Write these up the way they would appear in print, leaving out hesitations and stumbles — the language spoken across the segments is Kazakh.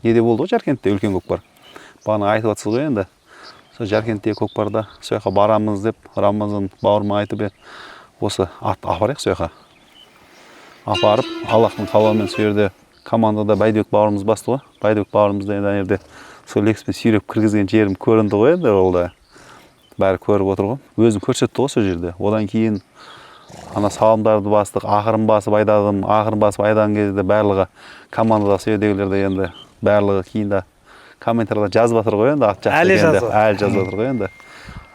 неде болды ғой Жаркентте үлкен көкпар. Бағана айтып жатсыз ғой енді. Сол Жаркенттегі көкпарда сол жаққа барамыз деп Рамазан бауырыма айтып осы атты апарайық сол жаққа. Апарып, Аллахтың қалауымен сол жерде командада Байдыбек бауырымыз басты ғой. Байдыбек бауырымыз да ана жерде сол лекспен сүйреп кіргізген жерім көрінді ғой енді ол да. Бәрі көріп отыр ғой. Өзін көрсетті ғой сол жерде. Одан кейін ана салымдарды бастық, ақырын басып айдаған кезде барлығы командада сол жердегілер де енді барлығы кейін де комментарийлер жазып жатыр ғой енді ат жақсы екенде. Әлі жазып жатыр ғой енді.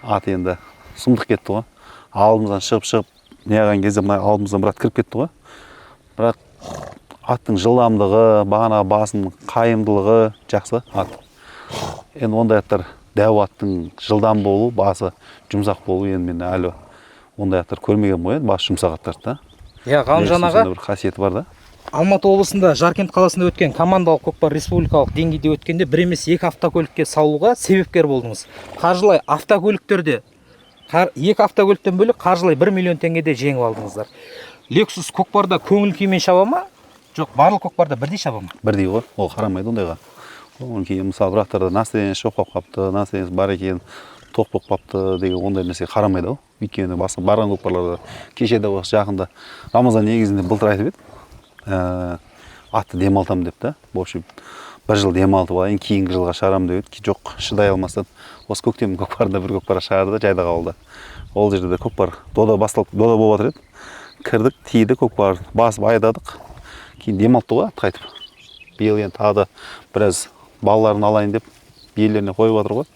Ат енді сұмдық кетті ғой. Алдымыздан шығып неғылған кезде мына алдымыздан бір ат кіріп кетті ғой. Бірақ аттың жылдамдығы, бағана басының қайымдылығы жақсы ат. Енді ондай аттар дәу аттың жылдам болу, басы жұмсақ болу енді мен әлі ондай аттар көрмеген ғой, басы жұмсақ аттарды да. Иә, Ғалымжан аға, бір қасиеті бар да. Алматы облысында Жаркент қаласында өткен командалық көкпар республикалық деңгейде өткенде бір емес екі автокөлікке салуға себепкер болдыңыз. Қаржылай автокөліктерде екі автокөліктен бөлек қаржылай 1 миллион теңгеде жеңіп алдыңыздар. Lexus көкпарда көңіл күймен шаба ма? Жоқ, барлық көкпарда бірдей шаба ма? Бірдей ғой, ол қарамайды ондайға. Одан кейін мысалы бірақтарда настроениесі жоқ болып қапты, настроениесі бар екен, тоқ болып қапты деген ондай нәрсе қарамайды ғой. Өйткені басқа барған көкпарларда кеше де осы жақында Рамазан негізінде былтыр айтып еді. Атты демалтам деп та. В общем, бір жыл демалтып алайын, кейінгі жылға шығарам деп еді. Жоқ, шыдай алмастан осы көктем көкпарында бір көкпар шығарды Жайдақ ауылда. Ол жерде де көкпар дода басталып, дода болып жатыр еді. Кірдік, тиді көкпар, басып айдадық. Кейін демалтты ғой атты қайтып. Биыл енді тағы да біраз балаларын алайын деп белеріне қойып жатыр ғой.